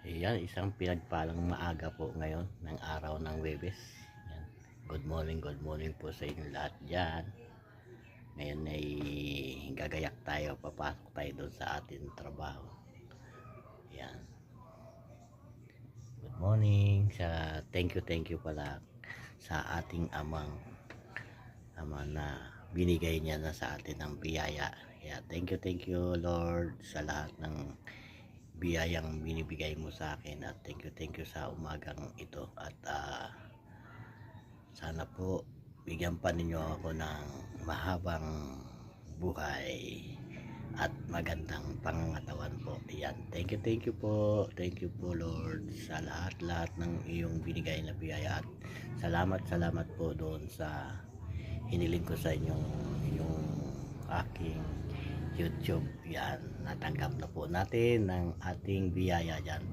Ayan, isang pinagpalang maaga po ngayon ng araw ng Webes. Ayan. Good morning po sa inyo lahat dyan. Ngayon ay gagayak tayo, papasok tayo doon sa ating trabaho. Ayan. Good morning. Thank you pala sa ating ama na binigay niya na sa atin ng biyaya. Kaya thank you Lord sa lahat ng biyayang binibigay mo sa akin, at thank you sa umagang ito, at sana po bigyan pa ninyo ako ng mahabang buhay at magandang pangangatawan po. Yan, thank you po, Lord, sa lahat ng iyong binigay na biyaya, at salamat po doon sa hiniling ko sa inyong aking YouTube. Yan, natanggap na po natin ng ating biyaya dyan.